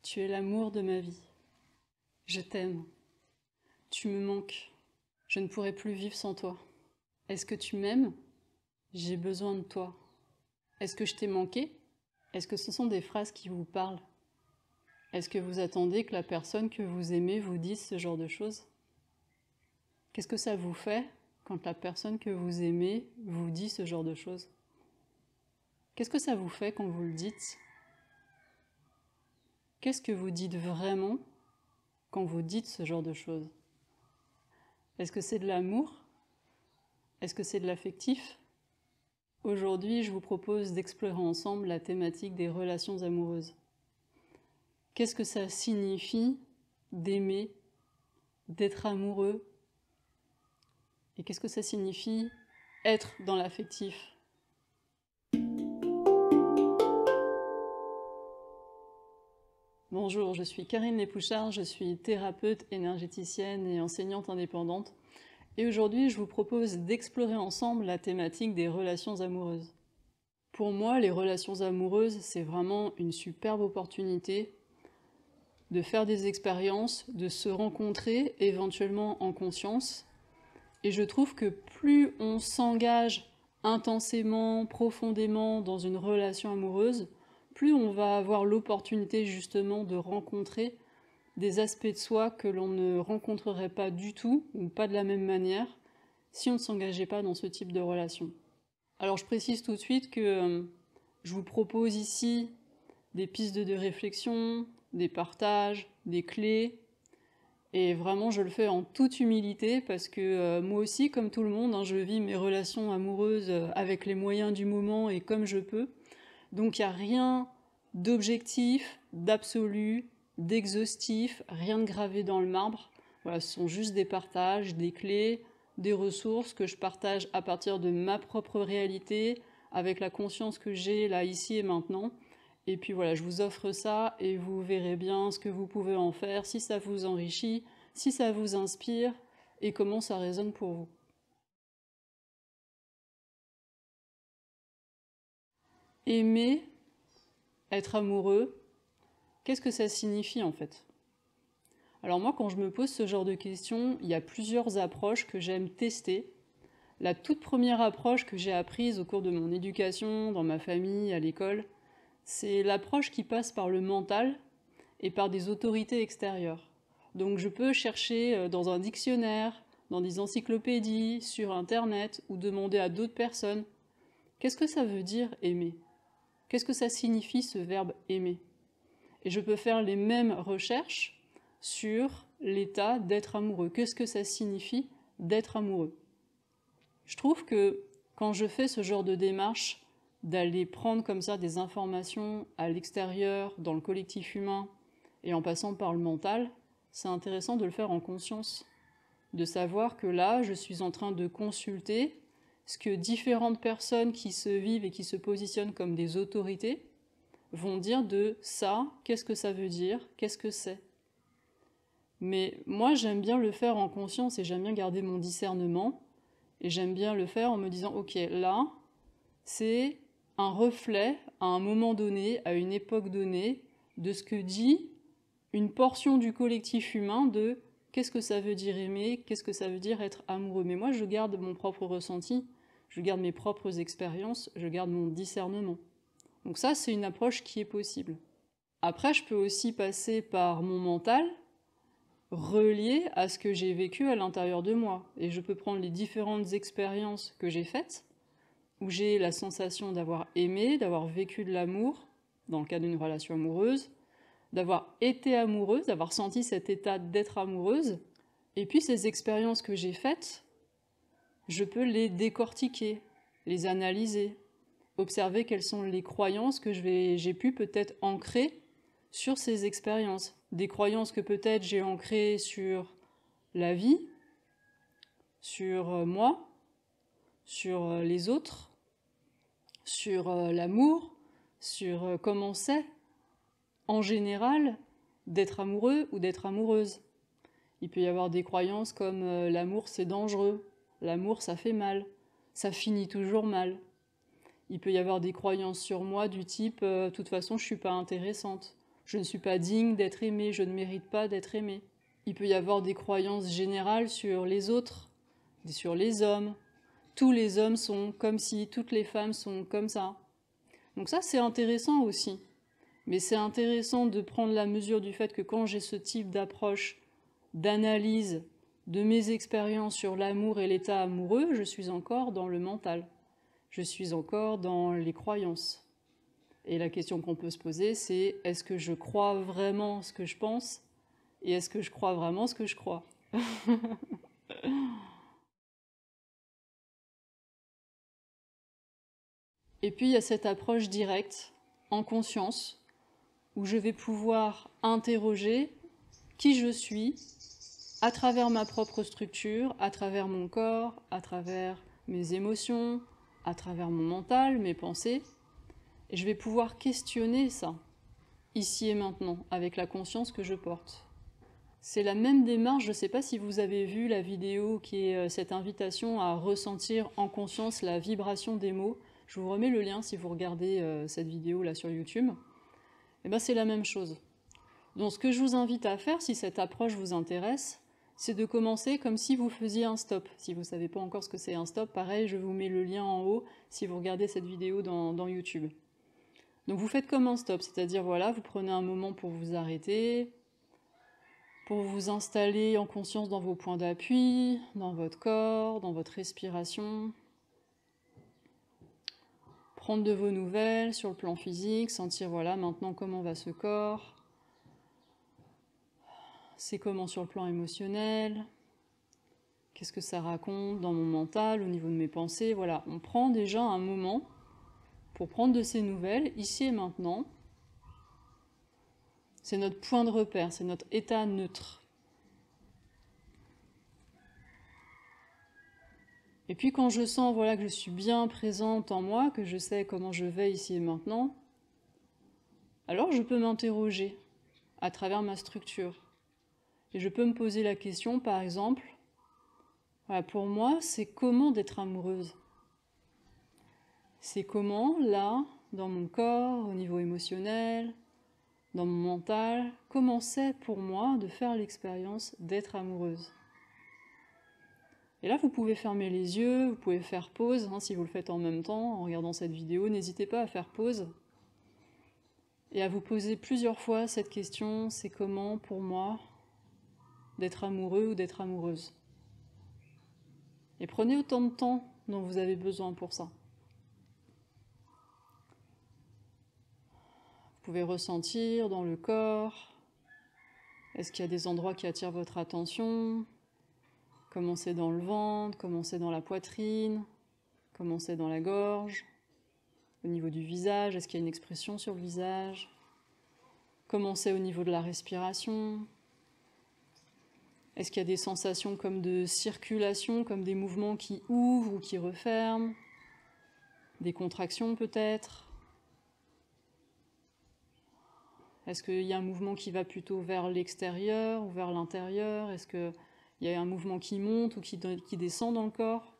Tu es l'amour de ma vie. Je t'aime. Tu me manques. Je ne pourrai plus vivre sans toi. Est-ce que tu m'aimes? J'ai besoin de toi. Est-ce que je t'ai manqué? Est-ce que ce sont des phrases qui vous parlent? Est-ce que vous attendez que la personne que vous aimez vous dise ce genre de choses? Qu'est-ce que ça vous fait quand la personne que vous aimez vous dit ce genre de choses? Qu'est-ce que ça vous fait quand vous le dites? Qu'est-ce que vous dites vraiment quand vous dites ce genre de choses? Est-ce que c'est de l'amour? Est-ce que c'est de l'affectif? Aujourd'hui, je vous propose d'explorer ensemble la thématique des relations amoureuses. Qu'est-ce que ça signifie d'aimer, d'être amoureux? Et qu'est-ce que ça signifie être dans l'affectif? Bonjour, je suis Karine Lépouchard, je suis thérapeute, énergéticienne et enseignante indépendante. Et aujourd'hui, je vous propose d'explorer ensemble la thématique des relations amoureuses. Pour moi, les relations amoureuses, c'est vraiment une superbe opportunité de faire des expériences, de se rencontrer éventuellement en conscience. Et je trouve que plus on s'engage intensément, profondément dans une relation amoureuse, plus on va avoir l'opportunité justement de rencontrer des aspects de soi que l'on ne rencontrerait pas du tout, ou pas de la même manière, si on ne s'engageait pas dans ce type de relation. Alors je précise tout de suite que je vous propose ici des pistes de réflexion, des partages, des clés, et vraiment je le fais en toute humilité parce que moi aussi, comme tout le monde, je vis mes relations amoureuses avec les moyens du moment et comme je peux. Donc il n'y a rien d'objectif, d'absolu, d'exhaustif, rien de gravé dans le marbre. Voilà, ce sont juste des partages, des clés, des ressources que je partage à partir de ma propre réalité, avec la conscience que j'ai là, ici et maintenant. Et puis voilà, je vous offre ça et vous verrez bien ce que vous pouvez en faire, si ça vous enrichit, si ça vous inspire et comment ça résonne pour vous. Aimer, être amoureux, qu'est-ce que ça signifie en fait? Alors moi, quand je me pose ce genre de questions, il y a plusieurs approches que j'aime tester. La toute première approche que j'ai apprise au cours de mon éducation, dans ma famille, à l'école, c'est l'approche qui passe par le mental et par des autorités extérieures. Donc je peux chercher dans un dictionnaire, dans des encyclopédies, sur Internet, ou demander à d'autres personnes « Qu'est-ce que ça veut dire aimer ? Qu'est-ce que ça signifie ce verbe aimer ?» Et je peux faire les mêmes recherches sur l'état d'être amoureux. Qu'est-ce que ça signifie d'être amoureux? Je trouve que quand je fais ce genre de démarche, d'aller prendre comme ça des informations à l'extérieur, dans le collectif humain, et en passant par le mental, c'est intéressant de le faire en conscience, de savoir que là, je suis en train de consulter ce que différentes personnes qui se vivent et qui se positionnent comme des autorités vont dire de ça, qu'est-ce que ça veut dire, qu'est-ce que c'est. Mais moi, j'aime bien le faire en conscience et j'aime bien garder mon discernement, et j'aime bien le faire en me disant, ok, là, c'est un reflet à un moment donné, à une époque donnée, de ce que dit une portion du collectif humain de qu'est-ce que ça veut dire aimer, qu'est-ce que ça veut dire être amoureux. Mais moi, je garde mon propre ressenti, je garde mes propres expériences, je garde mon discernement. Donc ça, c'est une approche qui est possible. Après, je peux aussi passer par mon mental, relié à ce que j'ai vécu à l'intérieur de moi. Et je peux prendre les différentes expériences que j'ai faites, où j'ai la sensation d'avoir aimé, d'avoir vécu de l'amour, dans le cadre d'une relation amoureuse, d'avoir été amoureuse, d'avoir senti cet état d'être amoureuse. Et puis ces expériences que j'ai faites, je peux les décortiquer, les analyser, observer quelles sont les croyances que j'ai pu peut-être ancrer sur ces expériences. Des croyances que peut-être j'ai ancrées sur la vie, sur moi, sur les autres, sur l'amour, sur comment c'est, en général, d'être amoureux ou d'être amoureuse. Il peut y avoir des croyances comme l'amour c'est dangereux, l'amour ça fait mal, ça finit toujours mal. Il peut y avoir des croyances sur moi du type de toute façon je suis pas intéressante, Je ne suis pas digne d'être aimé, je ne mérite pas d'être aimé. Il peut y avoir des croyances générales sur les autres, sur les hommes. Tous les hommes sont comme si, toutes les femmes sont comme ça. Donc ça, c'est intéressant aussi. Mais c'est intéressant de prendre la mesure du fait que quand j'ai ce type d'approche, d'analyse de mes expériences sur l'amour et l'état amoureux, je suis encore dans le mental. Je suis encore dans les croyances. Et la question qu'on peut se poser, c'est est-ce que je crois vraiment ce que je pense et est-ce que je crois vraiment ce que je crois? Et puis il y a cette approche directe, en conscience, où je vais pouvoir interroger qui je suis à travers ma propre structure, à travers mon corps, à travers mes émotions, à travers mon mental, mes pensées. Et je vais pouvoir questionner ça, ici et maintenant, avec la conscience que je porte. C'est la même démarche, je ne sais pas si vous avez vu la vidéo qui est cette invitation à ressentir en conscience la vibration des mots. Je vous remets le lien si vous regardez cette vidéo là sur YouTube. Et ben c'est la même chose. Donc ce que je vous invite à faire, si cette approche vous intéresse, c'est de commencer comme si vous faisiez un stop. Si vous ne savez pas encore ce que c'est un stop, pareil, je vous mets le lien en haut si vous regardez cette vidéo dans YouTube. Donc vous faites comme un stop, c'est-à-dire voilà, vous prenez un moment pour vous arrêter, pour vous installer en conscience dans vos points d'appui, dans votre corps, dans votre respiration. Prendre de vos nouvelles sur le plan physique, sentir voilà maintenant comment va ce corps. C'est comment sur le plan émotionnel. Qu'est-ce que ça raconte dans mon mental, au niveau de mes pensées. Voilà, on prend déjà un moment pour prendre de ces nouvelles, ici et maintenant. C'est notre point de repère, c'est notre état neutre. Et puis quand je sens voilà, que je suis bien présente en moi, que je sais comment je vais ici et maintenant, alors je peux m'interroger à travers ma structure. Et je peux me poser la question, par exemple, voilà, pour moi, c'est comment d'être amoureuse? C'est comment, là, dans mon corps, au niveau émotionnel, dans mon mental, comment c'est pour moi de faire l'expérience d'être amoureuse? Et là, vous pouvez fermer les yeux, vous pouvez faire pause, hein, si vous le faites en même temps, en regardant cette vidéo, n'hésitez pas à faire pause et à vous poser plusieurs fois cette question, c'est comment pour moi d'être amoureux ou d'être amoureuse? Et prenez autant de temps dont vous avez besoin pour ça. Vous pouvez ressentir dans le corps, est-ce qu'il y a des endroits qui attirent votre attention? Comment c'est dans le ventre, comment c'est dans la poitrine, comment c'est dans la gorge, au niveau du visage, est-ce qu'il y a une expression sur le visage? Comment c'est au niveau de la respiration? Est-ce qu'il y a des sensations comme de circulation, comme des mouvements qui ouvrent ou qui referment? Des contractions peut-être? Est-ce qu'il y a un mouvement qui va plutôt vers l'extérieur ou vers l'intérieur? Est-ce qu'il y a un mouvement qui monte ou qui descend dans le corps?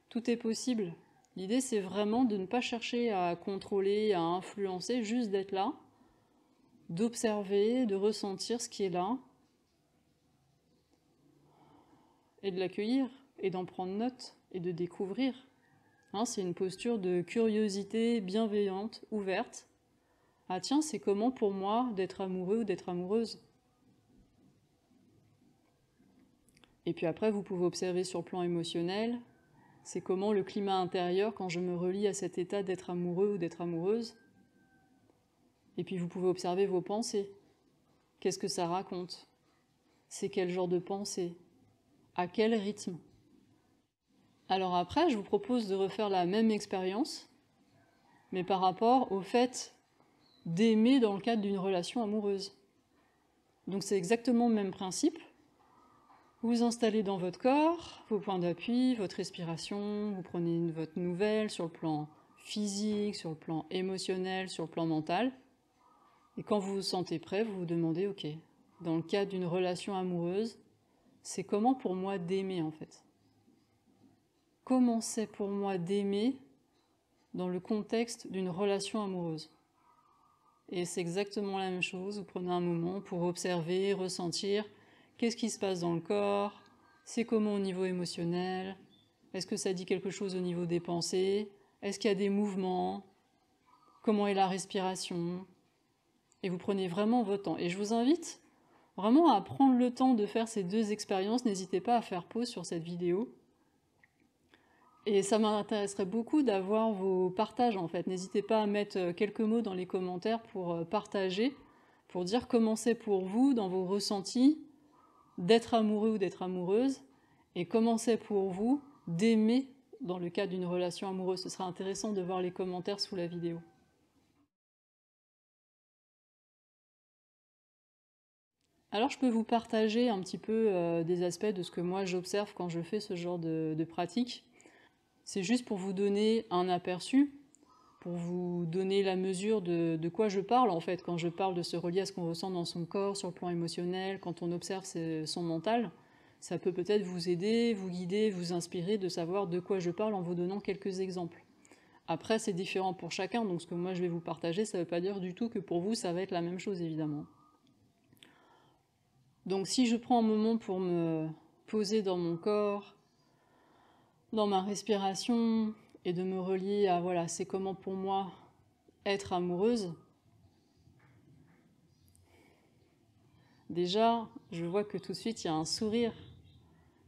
Tout est possible. L'idée, c'est vraiment de ne pas chercher à contrôler, à influencer, juste d'être là, d'observer, de ressentir ce qui est là, et de l'accueillir, et d'en prendre note, et de découvrir. Hein, c'est une posture de curiosité bienveillante, ouverte. Ah tiens, c'est comment pour moi d'être amoureux ou d'être amoureuse? Et puis après, vous pouvez observer sur le plan émotionnel, c'est comment le climat intérieur quand je me relie à cet état d'être amoureux ou d'être amoureuse. Et puis vous pouvez observer vos pensées. Qu'est-ce que ça raconte? C'est quel genre de pensée? À quel rythme? Alors après, je vous propose de refaire la même expérience, mais par rapport au fait d'aimer dans le cadre d'une relation amoureuse. Donc c'est exactement le même principe. Vous vous installez dans votre corps, vos points d'appui, votre respiration, vous prenez votre nouvelle sur le plan physique, sur le plan émotionnel, sur le plan mental. Et quand vous vous sentez prêt, vous vous demandez, ok, dans le cadre d'une relation amoureuse, c'est comment pour moi d'aimer en fait? Comment c'est pour moi d'aimer dans le contexte d'une relation amoureuse? Et c'est exactement la même chose, vous prenez un moment pour observer, ressentir, qu'est-ce qui se passe dans le corps, c'est comment au niveau émotionnel, est-ce que ça dit quelque chose au niveau des pensées, est-ce qu'il y a des mouvements, comment est la respiration, et vous prenez vraiment votre temps. Et je vous invite vraiment à prendre le temps de faire ces deux expériences, n'hésitez pas à faire pause sur cette vidéo. Et ça m'intéresserait beaucoup d'avoir vos partages en fait. N'hésitez pas à mettre quelques mots dans les commentaires pour partager, pour dire comment c'est pour vous dans vos ressentis d'être amoureux ou d'être amoureuse, et comment c'est pour vous d'aimer dans le cadre d'une relation amoureuse. Ce sera intéressant de voir les commentaires sous la vidéo. Alors je peux vous partager un petit peu des aspects de ce que moi j'observe quand je fais ce genre de pratique. C'est juste pour vous donner un aperçu, pour vous donner la mesure de quoi je parle en fait, quand je parle de se relier à ce qu'on ressent dans son corps, sur le plan émotionnel, quand on observe son mental. Ça peut peut-être vous aider, vous guider, vous inspirer de savoir de quoi je parle en vous donnant quelques exemples. Après, c'est différent pour chacun, donc ce que moi je vais vous partager, ça ne veut pas dire du tout que pour vous ça va être la même chose évidemment. Donc si je prends un moment pour me poser dans mon corps, dans ma respiration, et de me relier à voilà, c'est comment pour moi être amoureuse. Déjà, je vois que tout de suite il y a un sourire,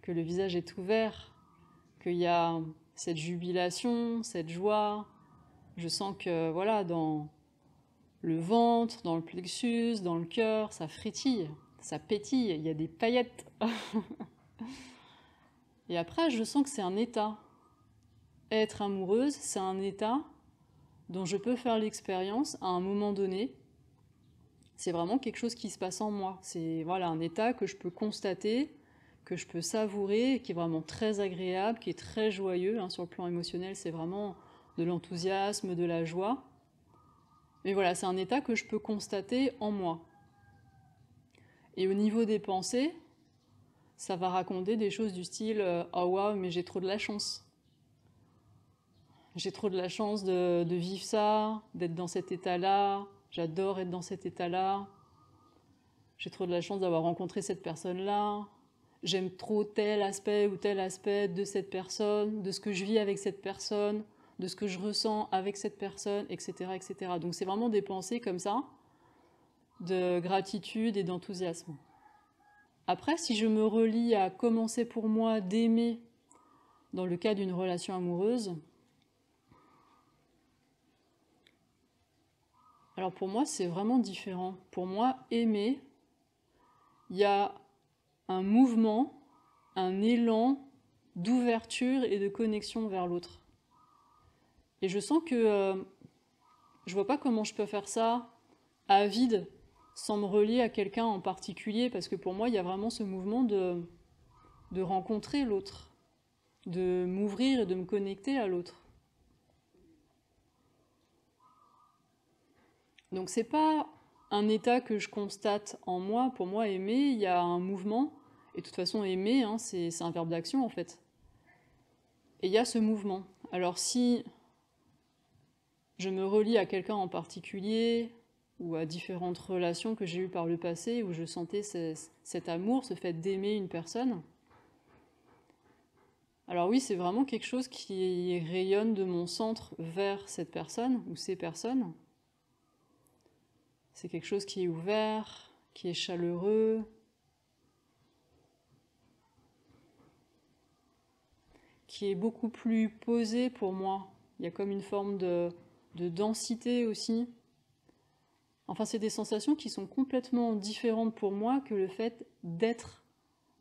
que le visage est ouvert, qu'il y a cette jubilation, cette joie. Je sens que voilà, dans le ventre, dans le plexus, dans le cœur, ça frétille, ça pétille, il y a des paillettes. Et après, je sens que c'est un état. Être amoureuse, c'est un état dont je peux faire l'expérience à un moment donné. C'est vraiment quelque chose qui se passe en moi. C'est voilà, un état que je peux constater, que je peux savourer, qui est vraiment très agréable, qui est très joyeux. Sur le plan émotionnel, c'est vraiment de l'enthousiasme, de la joie. Mais voilà, c'est un état que je peux constater en moi. Et au niveau des pensées, ça va raconter des choses du style « Oh waouh, mais j'ai trop de la chance ». J'ai trop de la chance de vivre ça, d'être dans cet état-là, j'adore être dans cet état-là, j'ai trop de la chance d'avoir rencontré cette personne-là, j'aime trop tel aspect ou tel aspect de cette personne, de ce que je vis avec cette personne, de ce que je ressens avec cette personne, etc. etc. Donc c'est vraiment des pensées comme ça, de gratitude et d'enthousiasme. Après, si je me relie à comment c'est pour moi d'aimer dans le cas d'une relation amoureuse, alors pour moi, c'est vraiment différent. Pour moi, aimer, il y a un mouvement, un élan d'ouverture et de connexion vers l'autre. Et je sens que je vois pas comment je peux faire ça à vide, sans me relier à quelqu'un en particulier, parce que pour moi, il y a vraiment ce mouvement de rencontrer l'autre, de m'ouvrir et de me connecter à l'autre. Donc c'est pas un état que je constate en moi. Pour moi, aimer, il y a un mouvement. Et de toute façon, aimer, c'est un verbe d'action en fait. Et il y a ce mouvement. Alors si je me relie à quelqu'un en particulier, ou à différentes relations que j'ai eues par le passé, où je sentais cet amour, ce fait d'aimer une personne, alors oui, c'est vraiment quelque chose qui rayonne de mon centre vers cette personne, ou ces personnes. C'est quelque chose qui est ouvert, qui est chaleureux, qui est beaucoup plus posé pour moi. Il y a comme une forme de densité aussi. Enfin, c'est des sensations qui sont complètement différentes pour moi que le fait d'être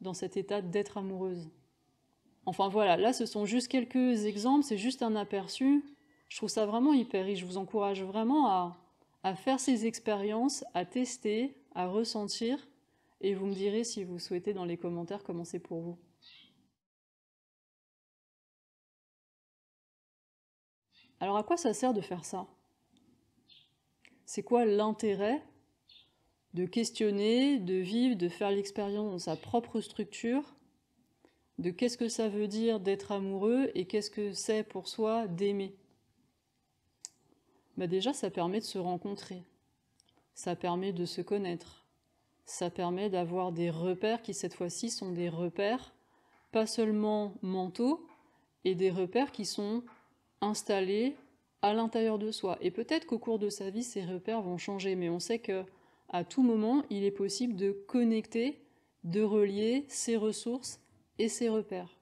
dans cet état d'être amoureuse. Enfin voilà, là ce sont juste quelques exemples, c'est juste un aperçu. Je trouve ça vraiment hyper riche. Je vous encourage vraiment à faire ces expériences, à tester, à ressentir, et vous me direz si vous souhaitez dans les commentaires comment c'est pour vous. Alors à quoi ça sert de faire ça? C'est quoi l'intérêt de questionner, de vivre, de faire l'expérience dans sa propre structure, de qu'est-ce que ça veut dire d'être amoureux et qu'est-ce que c'est pour soi d'aimer? Déjà, ça permet de se rencontrer. ça permet de se connaître, ça permet d'avoir des repères qui cette fois-ci sont des repères pas seulement mentaux, et des repères qui sont installés à l'intérieur de soi. Et peut-être qu'au cours de sa vie, ces repères vont changer, mais on sait que à tout moment, il est possible de connecter, de relier ses ressources et ses repères.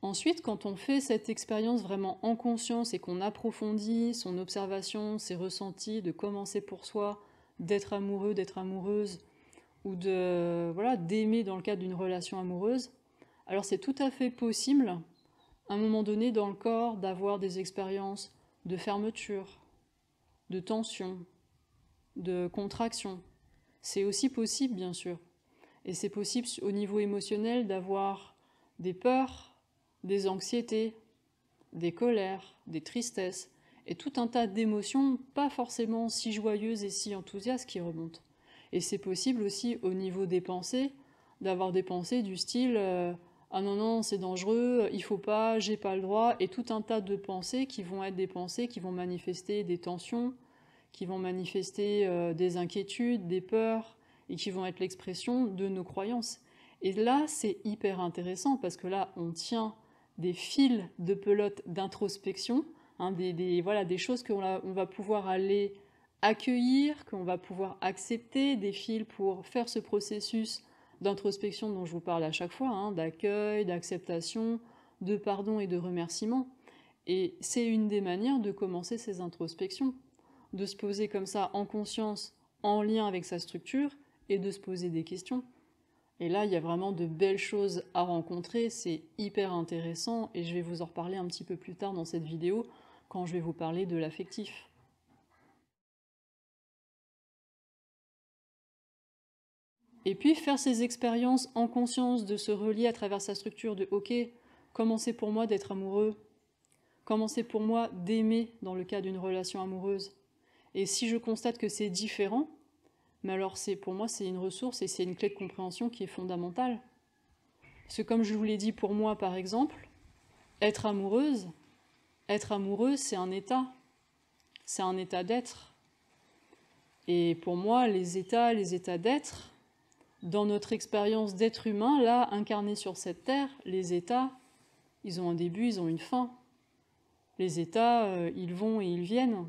Ensuite, quand on fait cette expérience vraiment en conscience et qu'on approfondit son observation, ses ressentis, de commencer pour soi, d'être amoureux, d'être amoureuse, ou de voilà, d'aimer dans le cadre d'une relation amoureuse, alors c'est tout à fait possible, à un moment donné dans le corps, d'avoir des expériences de fermeture, de tension, de contraction. C'est aussi possible, bien sûr. Et c'est possible au niveau émotionnel d'avoir des peurs, des anxiétés, des colères, des tristesses, et tout un tas d'émotions pas forcément si joyeuses et si enthousiastes qui remontent. Et c'est possible aussi au niveau des pensées, d'avoir des pensées du style ah non, non, c'est dangereux, il faut pas, j'ai pas le droit, et tout un tas de pensées qui vont être des pensées qui vont manifester des tensions, qui vont manifester des inquiétudes, des peurs, et qui vont être l'expression de nos croyances. Et là, c'est hyper intéressant, parce que là, on tient des fils de pelote d'introspection, hein, voilà, des choses qu'on va pouvoir aller accueillir, qu'on va pouvoir accepter, des fils pour faire ce processus d'introspection dont je vous parle à chaque fois, hein, d'accueil, d'acceptation, de pardon et de remerciement. Et c'est une des manières de commencer ces introspections, de se poser comme ça en conscience, en lien avec sa structure, et de se poser des questions. Et là, il y a vraiment de belles choses à rencontrer, c'est hyper intéressant, et je vais vous en reparler un petit peu plus tard dans cette vidéo, quand je vais vous parler de l'affectif. Et puis faire ces expériences en conscience, de se relier à travers sa structure, de ok, comment c'est pour moi d'être amoureux, comment c'est pour moi d'aimer dans le cas d'une relation amoureuse. Et si je constate que c'est différent, mais alors pour moi c'est une ressource et c'est une clé de compréhension qui est fondamentale. Parce que comme je vous l'ai dit pour moi par exemple, être amoureuse, c'est un état d'être. Et pour moi, les états d'être, dans notre expérience d'être humain, là, incarné sur cette terre, les états, ils ont un début, ils ont une fin. Les états, ils vont et ils viennent.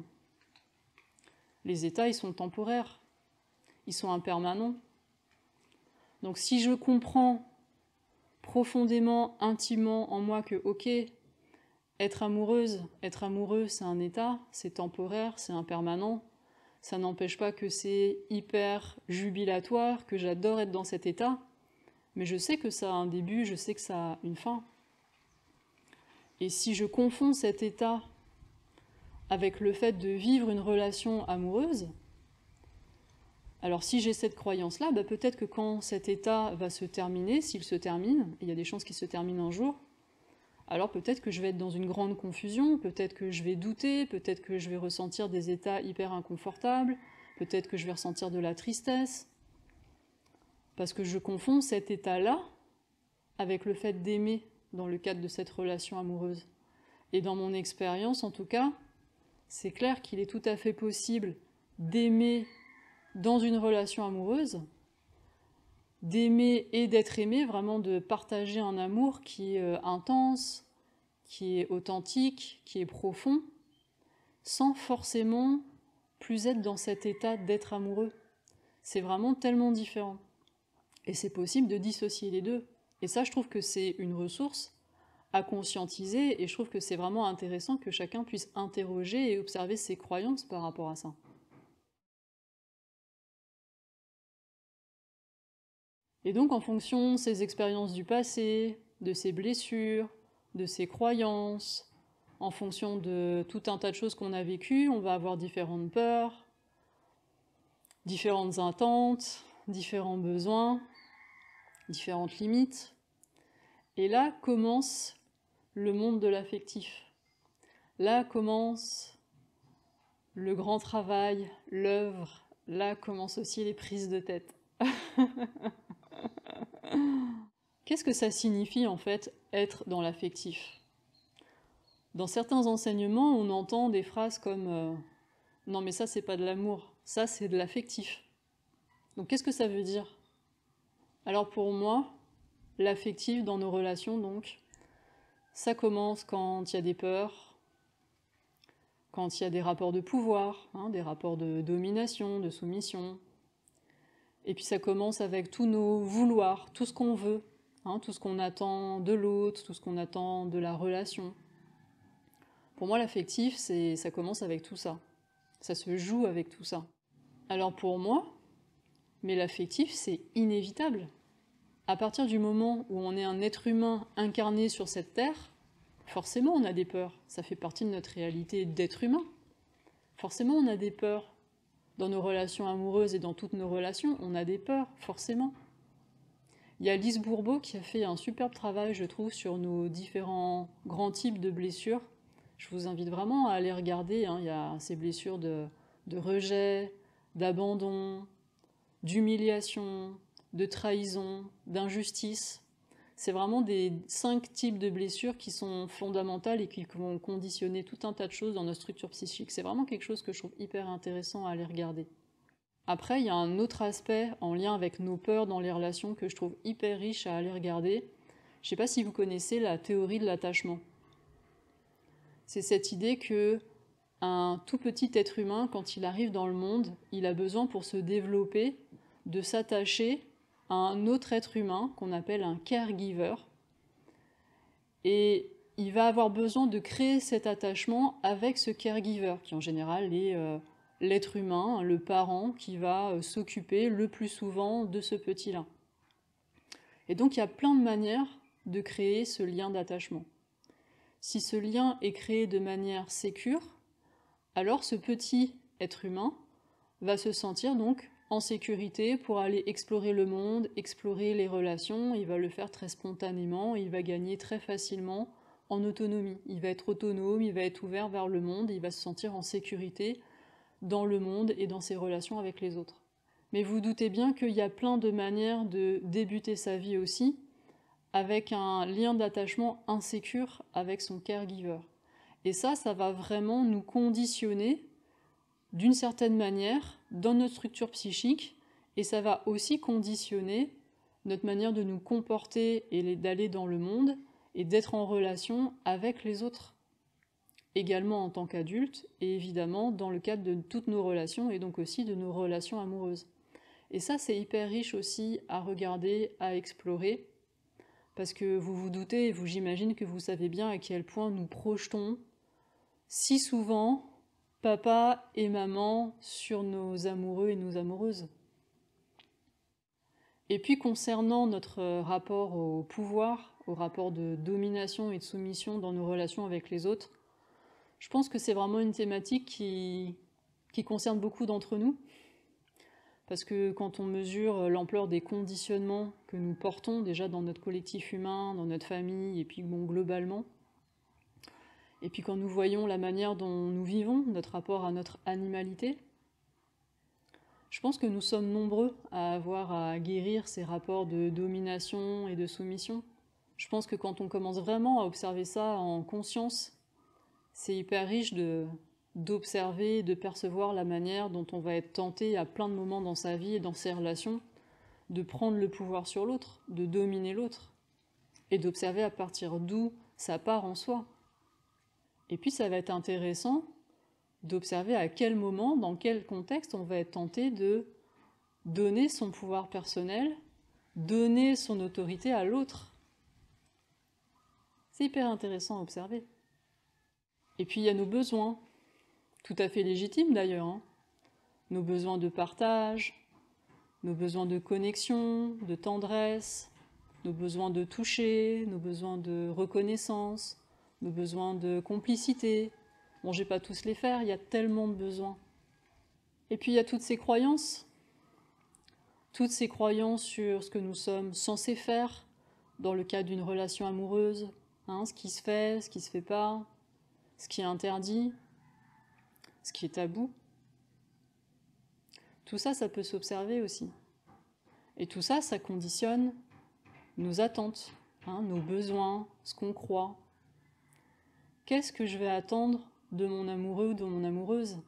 Les états, ils sont temporaires. Ils sont impermanents. Donc si je comprends profondément, intimement en moi que, ok, être amoureux, c'est un état, c'est temporaire, c'est impermanent, ça n'empêche pas que c'est hyper jubilatoire, que j'adore être dans cet état, mais je sais que ça a un début, je sais que ça a une fin. Et si je confonds cet état avec le fait de vivre une relation amoureuse, alors si j'ai cette croyance-là, peut-être que quand cet état va se terminer, s'il se termine, et il y a des chances qu'il se termine un jour, alors peut-être que je vais être dans une grande confusion, peut-être que je vais douter, peut-être que je vais ressentir des états hyper inconfortables, peut-être que je vais ressentir de la tristesse, parce que je confonds cet état-là avec le fait d'aimer dans le cadre de cette relation amoureuse. Et dans mon expérience, en tout cas, c'est clair qu'il est tout à fait possible d'aimer dans une relation amoureuse, d'aimer et d'être aimé, vraiment de partager un amour qui est intense, qui est authentique, qui est profond, sans forcément plus être dans cet état d'être amoureux. C'est vraiment tellement différent. Et c'est possible de dissocier les deux. Et ça, je trouve que c'est une ressource à conscientiser, et je trouve que c'est vraiment intéressant que chacun puisse interroger et observer ses croyances par rapport à ça. Et donc, en fonction de ses expériences du passé, de ses blessures, de ses croyances, en fonction de tout un tas de choses qu'on a vécues, on va avoir différentes peurs, différentes attentes, différents besoins, différentes limites. Et là commence le monde de l'affectif. Là commence le grand travail, l'œuvre. Là commencent aussi les prises de tête. Qu'est-ce que ça signifie en fait être dans l'affectif ? Dans certains enseignements, on entend des phrases comme non mais ça c'est pas de l'amour, ça c'est de l'affectif. Donc qu'est-ce que ça veut dire? Alors pour moi, l'affectif dans nos relations, donc, ça commence quand il y a des peurs, quand il y a des rapports de pouvoir, des rapports de domination, de soumission. Et puis ça commence avec tous nos vouloirs, tout ce qu'on veut, tout ce qu'on attend de l'autre, tout ce qu'on attend de la relation. Pour moi, l'affectif, ça commence avec tout ça. Ça se joue avec tout ça. Alors pour moi, mais l'affectif, c'est inévitable. À partir du moment où on est un être humain incarné sur cette terre, forcément on a des peurs. Ça fait partie de notre réalité d'être humain. Forcément on a des peurs. Dans nos relations amoureuses et dans toutes nos relations, on a des peurs, forcément. Il y a Lise Bourbeau qui a fait un superbe travail, je trouve, sur nos différents grands types de blessures. Je vous invite vraiment à aller regarder. Il y a ces blessures de rejet, d'abandon, d'humiliation, de trahison, d'injustice. C'est vraiment des 5 types de blessures qui sont fondamentales et qui vont conditionner tout un tas de choses dans notre structure psychique. C'est vraiment quelque chose que je trouve hyper intéressant à aller regarder. Après, il y a un autre aspect en lien avec nos peurs dans les relations que je trouve hyper riche à aller regarder. Je ne sais pas si vous connaissez la théorie de l'attachement. C'est cette idée que un tout petit être humain, quand il arrive dans le monde, il a besoin pour se développer de s'attacher à un autre être humain qu'on appelle un caregiver. Et il va avoir besoin de créer cet attachement avec ce caregiver, qui en général est l'être humain, le parent qui va s'occuper le plus souvent de ce petit-là. Et donc il y a plein de manières de créer ce lien d'attachement. Si ce lien est créé de manière sécure, alors ce petit être humain va se sentir donc en sécurité pour aller explorer le monde, explorer les relations. Il va le faire très spontanément, il va gagner très facilement en autonomie. Il va être autonome, il va être ouvert vers le monde, il va se sentir en sécurité dans le monde et dans ses relations avec les autres. Mais vous doutez bien qu'il y a plein de manières de débuter sa vie aussi, avec un lien d'attachement insécure avec son caregiver. Et ça va vraiment nous conditionner d'une certaine manière dans notre structure psychique, et ça va aussi conditionner notre manière de nous comporter et d'aller dans le monde et d'être en relation avec les autres, également en tant qu'adultes et évidemment dans le cadre de toutes nos relations et donc aussi de nos relations amoureuses. Et ça, c'est hyper riche aussi à regarder, à explorer, parce que vous vous doutez, et j'imagine que vous savez bien à quel point nous projetons si souvent papa et maman sur nos amoureux et nos amoureuses. Et puis concernant notre rapport au pouvoir, au rapport de domination et de soumission dans nos relations avec les autres, je pense que c'est vraiment une thématique qui concerne beaucoup d'entre nous. Parce que quand on mesure l'ampleur des conditionnements que nous portons déjà dans notre collectif humain, dans notre famille, et puis globalement, et puis quand nous voyons la manière dont nous vivons, notre rapport à notre animalité, je pense que nous sommes nombreux à avoir à guérir ces rapports de domination et de soumission. Je pense que quand on commence vraiment à observer ça en conscience, c'est hyper riche d'observer, de percevoir la manière dont on va être tenté à plein de moments dans sa vie et dans ses relations de prendre le pouvoir sur l'autre, de dominer l'autre, et d'observer à partir d'où ça part en soi. Et puis ça va être intéressant d'observer à quel moment, dans quel contexte on va être tenté de donner son pouvoir personnel, donner son autorité à l'autre. C'est hyper intéressant à observer. Et puis il y a nos besoins, tout à fait légitimes d'ailleurs, nos besoins de partage, nos besoins de connexion, de tendresse, nos besoins de toucher, nos besoins de reconnaissance, nos besoins de complicité. Bon, je ne vais pas tous les faire, il y a tellement de besoins. Et puis il y a toutes ces croyances sur ce que nous sommes censés faire dans le cadre d'une relation amoureuse, ce qui se fait pas, ce qui est interdit, ce qui est tabou. Tout ça, ça peut s'observer aussi. Et tout ça, ça conditionne nos attentes, nos besoins, ce qu'on croit. qu'est-ce que je vais attendre de mon amoureux ou de mon amoureuse?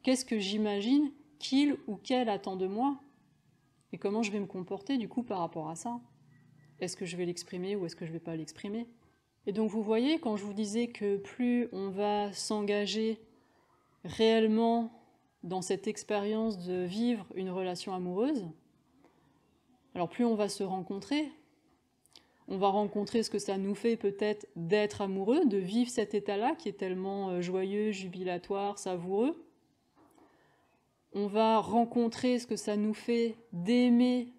Qu'est-ce que j'imagine qu'il ou qu'elle attend de moi? Et comment je vais me comporter du coup par rapport à ça? Est-ce que je vais l'exprimer ou est-ce que je ne vais pas l'exprimer? Et donc vous voyez, quand je vous disais que plus on va s'engager réellement dans cette expérience de vivre une relation amoureuse, alors plus on va se rencontrer, on va rencontrer ce que ça nous fait peut-être d'être amoureux, de vivre cet état-là qui est tellement joyeux, jubilatoire, savoureux. On va rencontrer ce que ça nous fait d'aimer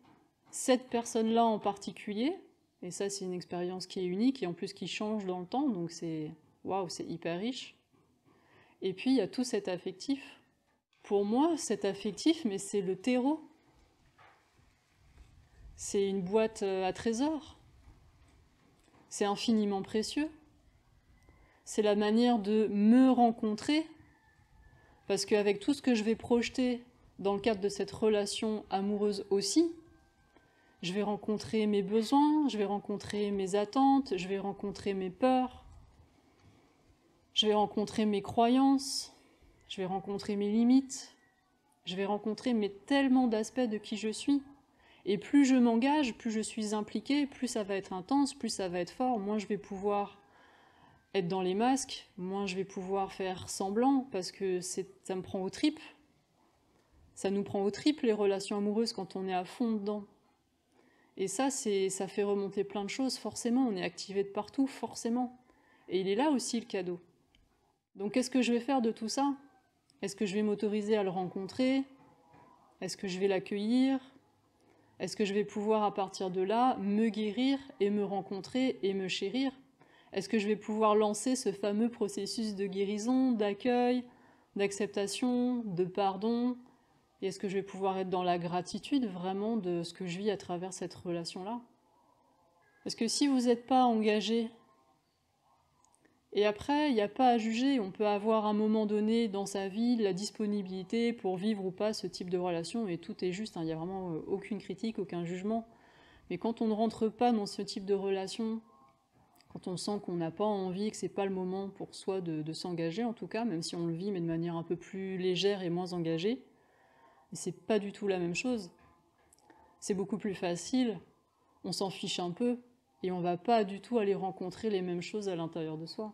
cette personne-là en particulier, et ça c'est une expérience qui est unique et en plus qui change dans le temps, donc c'est waouh, c'est hyper riche. Et puis il y a tout cet affectif. Pour moi, cet affectif, mais c'est le terreau. C'est une boîte à trésors. C'est infiniment précieux. C'est la manière de me rencontrer, parce qu'avec tout ce que je vais projeter dans le cadre de cette relation amoureuse aussi, je vais rencontrer mes besoins, je vais rencontrer mes attentes, je vais rencontrer mes peurs, je vais rencontrer mes croyances, je vais rencontrer mes limites, je vais rencontrer tellement d'aspects de qui je suis. Et plus je m'engage, plus je suis impliquée, plus ça va être intense, plus ça va être fort, moins je vais pouvoir être dans les masques, moins je vais pouvoir faire semblant, parce que ça me prend aux tripes. Ça nous prend aux tripes les relations amoureuses quand on est à fond dedans. Et ça fait remonter plein de choses, forcément, on est activé de partout, forcément. Et il est là aussi le cadeau. Donc qu'est-ce que je vais faire de tout ça? Est-ce que je vais m'autoriser à le rencontrer? Est-ce que je vais l'accueillir? Est-ce que je vais pouvoir à partir de là me guérir et me rencontrer et me chérir? Est-ce que je vais pouvoir lancer ce fameux processus de guérison, d'accueil, d'acceptation, de pardon? Et est-ce que je vais pouvoir être dans la gratitude vraiment de ce que je vis à travers cette relation-là? Parce que si vous n'êtes pas engagé, et après, il n'y a pas à juger, on peut avoir à un moment donné dans sa vie la disponibilité pour vivre ou pas ce type de relation, et tout est juste, il n'y a vraiment aucune critique, aucun jugement. Mais quand on ne rentre pas dans ce type de relation, quand on sent qu'on n'a pas envie, que c'est pas le moment pour soi de s'engager en tout cas, même si on le vit mais de manière un peu plus légère et moins engagée, c'est pas du tout la même chose. C'est beaucoup plus facile, on s'en fiche un peu, et on va pas du tout aller rencontrer les mêmes choses à l'intérieur de soi.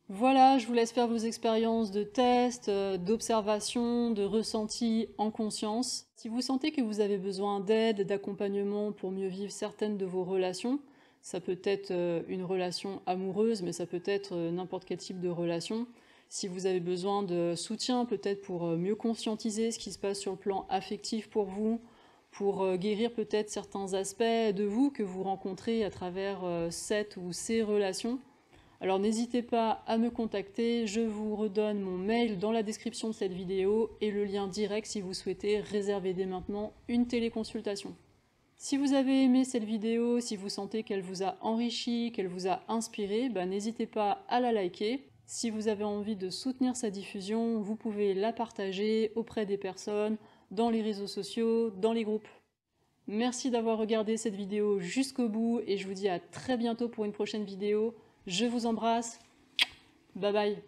Voilà, je vous laisse faire vos expériences de test, d'observation, de ressenti en conscience. Si vous sentez que vous avez besoin d'aide, d'accompagnement pour mieux vivre certaines de vos relations, ça peut être une relation amoureuse, mais ça peut être n'importe quel type de relation. Si vous avez besoin de soutien, peut-être pour mieux conscientiser ce qui se passe sur le plan affectif pour vous, pour guérir peut-être certains aspects de vous que vous rencontrez à travers cette ou ces relations, alors n'hésitez pas à me contacter, je vous redonne mon mail dans la description de cette vidéo et le lien direct si vous souhaitez réserver dès maintenant une téléconsultation. Si vous avez aimé cette vidéo, si vous sentez qu'elle vous a enrichi, qu'elle vous a inspiré, n'hésitez pas à la liker. Si vous avez envie de soutenir sa diffusion, vous pouvez la partager auprès des personnes, dans les réseaux sociaux, dans les groupes. Merci d'avoir regardé cette vidéo jusqu'au bout et je vous dis à très bientôt pour une prochaine vidéo. Je vous embrasse. Bye bye.